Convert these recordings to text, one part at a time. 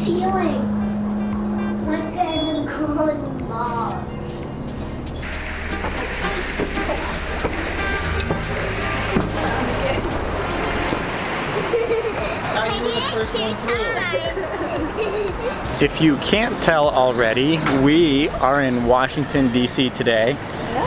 ceiling. Like a golden ball. If you can't tell already, we are in Washington, D.C. today,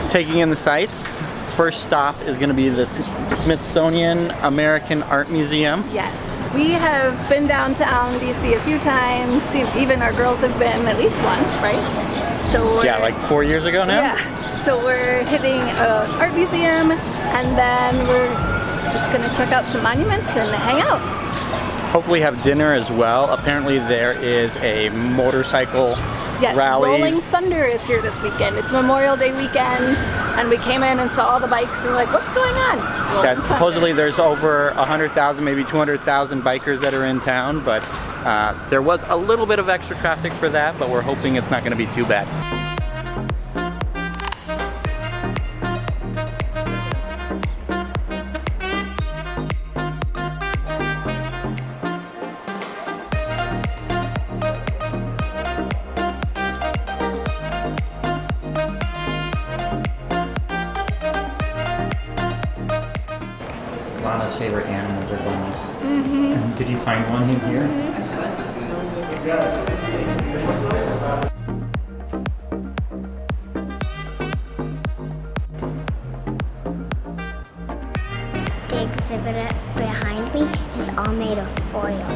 taking in the sights. First stop is going to be the Smithsonian American Art Museum. Yes, we have been downtown D.C. a few times. Even our girls have been at least once, right? So yeah, like 4 years ago now? Yeah, so we're hitting an art museum and then we're just going to check out some monuments and hang out. Hopefully have dinner as well. Apparently there is a motorcycle rally. Rolling Thunder is here this weekend. It's Memorial Day weekend and we came in and saw all the bikes and we're like, what's going on? Yeah, supposedly there's over 100,000, maybe 200,000 bikers that are in town, but there was a little bit of extra traffic for that, but we're hoping it's not going to be too bad. Lana's favorite animals are bunnies. Mm-hmm. Did you find one in here? The exhibit behind me is all made of foil.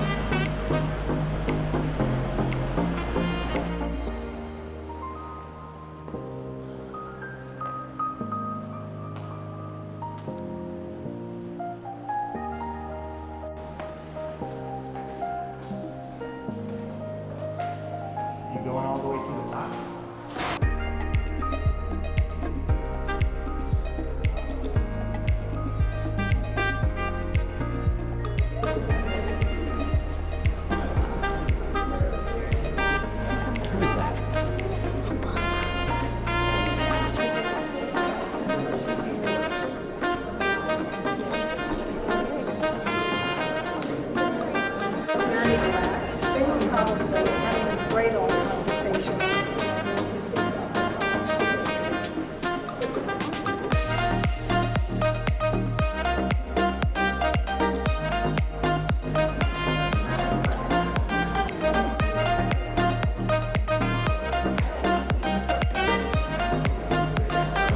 Going all the way to the top. Who is that?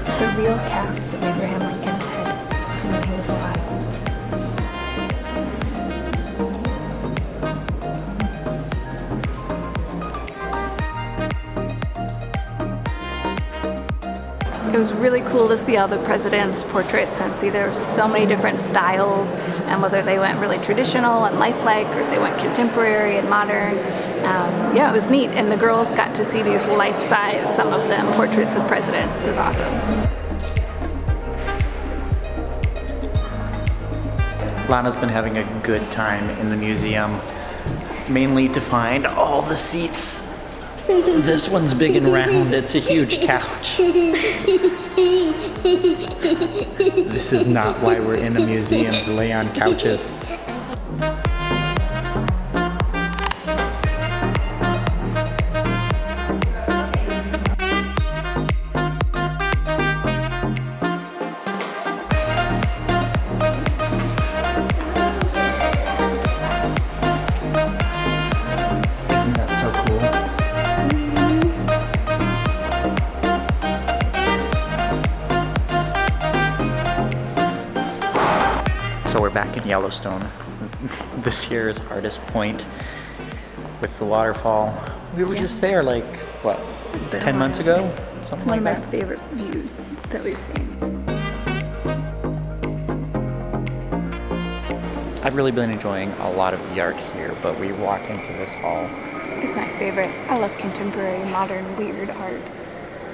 It's a real cast of Abraham Lincoln's head from when he was alive. It was really cool to see all the presidents' portraits and see there were so many different styles and whether they went really traditional and lifelike or if they went contemporary and modern. Yeah, it was neat, and the girls got to see these life-size, some of them, portraits of presidents. It was awesome. Lana's been having a good time in the museum, mainly to find all the seats. This one's big and round. It's a huge couch. This is not why we're in a museum, to lay on couches. So we're back in Yellowstone. This year's hardest point with the waterfall. We were just there like, what, 10 months ago? Something It's one like of my that. favorite views that we've seen. I've really been enjoying a lot of the art here, but we walked into this hall. It's my favorite. I love contemporary, modern, weird art.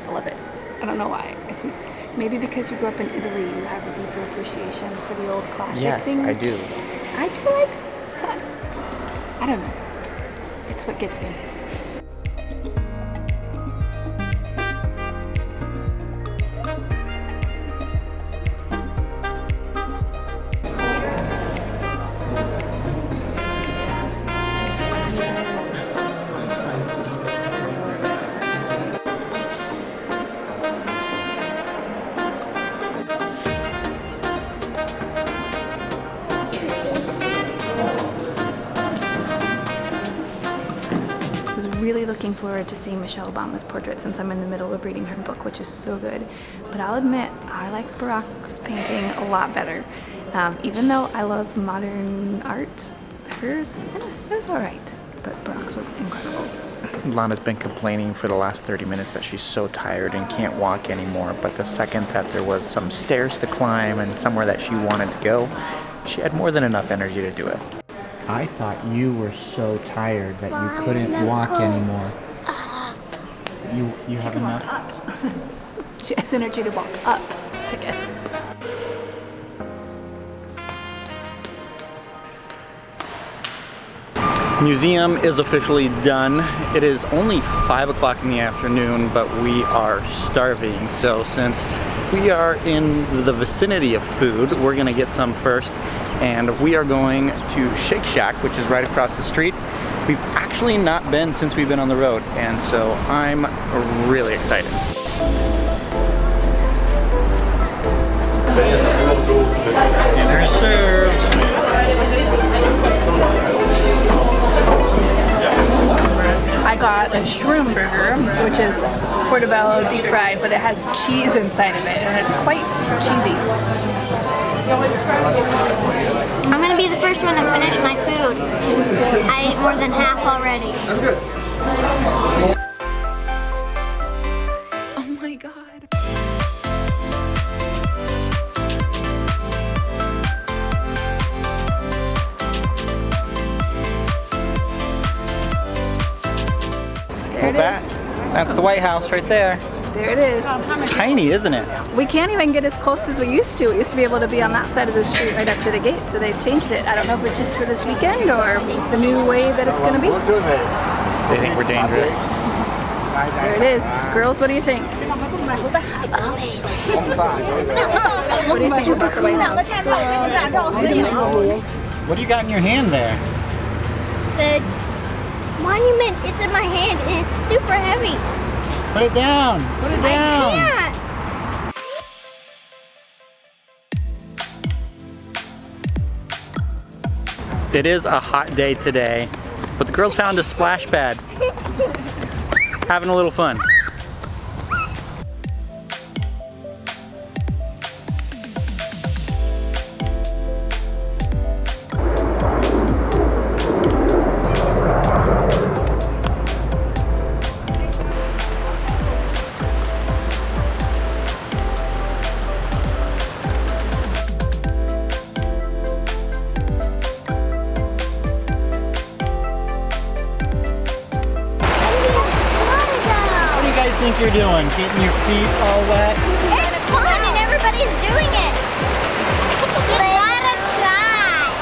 I love it. I don't know why. It's maybe because you grew up in Italy, you have a deeper appreciation for the old classic things. Yes, I do. I do like some. I don't know. It's what gets me. looking forward to seeing Michelle Obama's portrait since I'm in the middle of reading her book, which is so good. But I'll admit, I like Barack's painting a lot better. Even though I love modern art, hers, it was alright. But Barack's was incredible. Lana's been complaining for the last 30 minutes that she's so tired and can't walk anymore, but the second that there was some stairs to climb and somewhere that she wanted to go, she had more than enough energy to do it. I thought you were so tired that you couldn't walk anymore. You have enough? She has energy to walk up, I guess. Museum is officially done. It is only 5 o'clock in the afternoon, but we are starving. So since we are in the vicinity of food, we're gonna get some first. And we are going to Shake Shack, which is right across the street. We've actually not been since we've been on the road, and so I'm really excited. Dinner served. I got a shroom burger, which is portobello deep fried, but it has cheese inside of it, and it's quite cheesy. I'm gonna be the first one to finish my food. I ate more than half already. Oh my god. Well, that's the White House right there. There it is. It's tiny, isn't it? We can't even get as close as we used to. We used to be able to be on that side of the street right up to the gate, so they've changed it. I don't know if it's just for this weekend or the new way that it's going to be. They think we're dangerous. There it is. Girls, what do you think? Amazing. What do you think about the White House? What do you got in your hand there? The monument is in my hand and it's super heavy. Put it down! Put it down! I can't. It is a hot day today, but the girls found a splash pad. Having a little fun. What do you guys think you're doing? Getting your feet all wet? It's fun and everybody's doing it. You gotta try.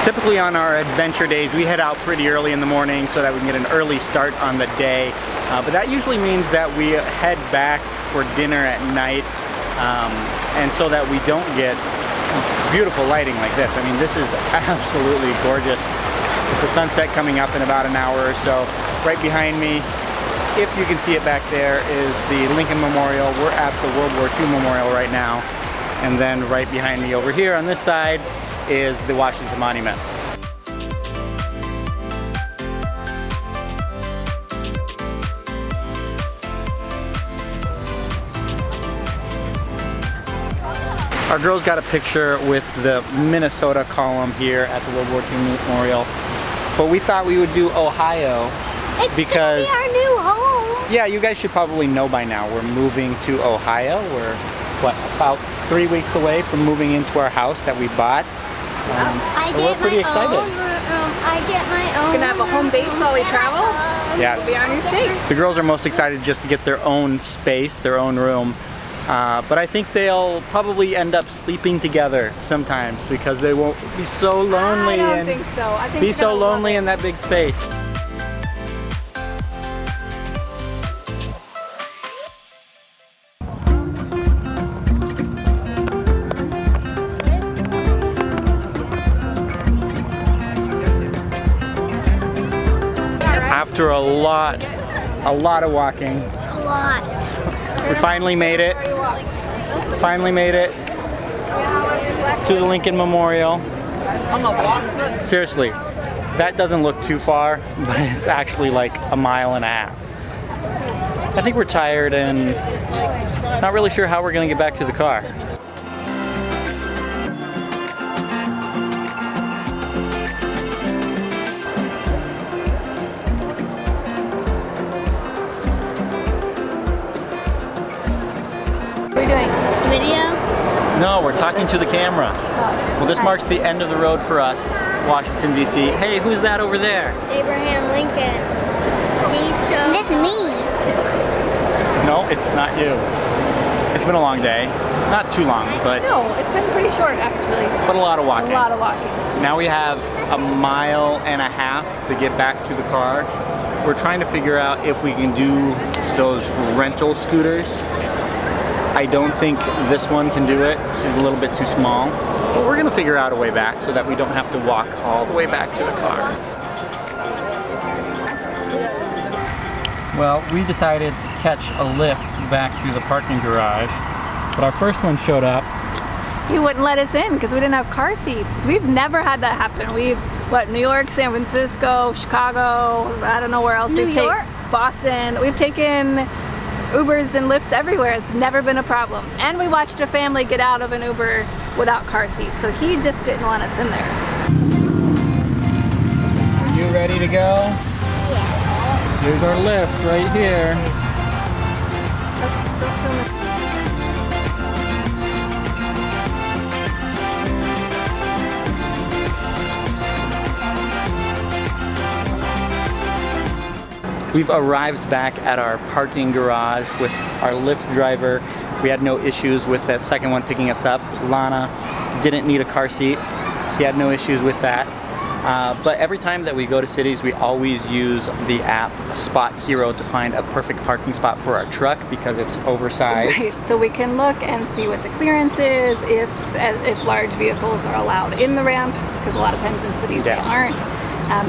Typically on our adventure days, we head out pretty early in the morning so that we can get an early start on the day. But that usually means that we head back for dinner at night, and so that we don't get beautiful lighting like this. I mean, this is absolutely gorgeous. With the sunset coming up in about an hour or so. Right behind me, if you can see it back there, is the Lincoln Memorial. We're at the World War II Memorial right now. And then right behind me over here on this side is the Washington Monument. Our girls got a picture with the Minnesota column here at the World War II Memorial. But we thought we would do Ohio because It's gonna be our new home. yeah, you guys should probably know by now. We're moving to Ohio. We're about 3 weeks away from moving into our house that we bought. So we're pretty excited. I get my own. Gonna have a home base while we travel? Yeah, We'll be on your state. the girls are most excited just to get their own space, their own room. But I think they'll probably end up sleeping together sometimes because they won't be so lonely I don't and think so. I think be you're so gonna love lonely it. in that big space. After a lot of walking, A lot. we finally made it. Finally made it to the Lincoln Memorial. Seriously, That doesn't look too far, but it's actually like a mile and a half. I think we're tired and not really sure how we're gonna get back to the car. What are you doing? Video? No, we're talking to the camera. Well, this marks the end of the road for us, Washington, D.C. Hey, who's that over there? Abraham Lincoln. He's so... That's me. No, it's not you. It's been a long day. Not too long, but No, it's been pretty short actually. a lot of walking. A lot of walking. Now we have a mile and a half to get back to the car. We're trying to figure out if we can do those rental scooters. I don't think this one can do it. She's a little bit too small. But we're gonna figure out a way back so that we don't have to walk all the way back to the car. Well, we decided to catch a lift back through the parking garage, but our first one showed up. He wouldn't let us in because we didn't have car seats. We've never had that happen. We've, New York, San Francisco, Chicago, I don't know where else. New York? Boston. We've taken Ubers and Lyfts everywhere. It's never been a problem. And we watched a family get out of an Uber without car seats, so he just didn't want us in there. Are you ready to go? Yeah. Here's our lift right here. We've arrived back at our parking garage with our Lyft driver. We had no issues with that second one picking us up. Lana didn't need a car seat. He had no issues with that. But every time that we go to cities, we always use the app Spot Hero to find a perfect parking spot for our truck because it's oversized. Right, so we can look and see what the clearance is, if large vehicles are allowed in the ramps, because a lot of times in cities they aren't.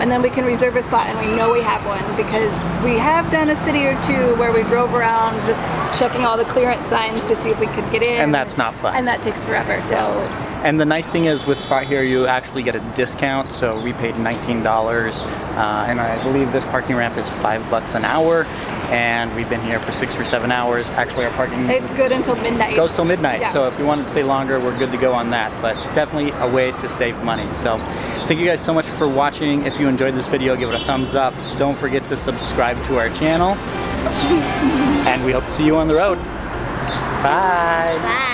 And then we can reserve a spot, and we know we have one because we have done a city or two where we drove around just checking all the clearance signs to see if we could get in. And that's not fun. And that takes forever. So. And the nice thing is with Spot Here, you actually get a discount. So we paid $19, and I believe this parking ramp is $5 an hour. And we've been here for 6 or 7 hours. Actually, our parking it's good until midnight. Goes till midnight. Yeah. So if you wanted to stay longer, we're good to go on that. But definitely a way to save money. So thank you guys so much for watching. If you enjoyed this video, give it a thumbs up. Don't forget to subscribe to our channel. And we hope to see you on the road. Bye. Bye.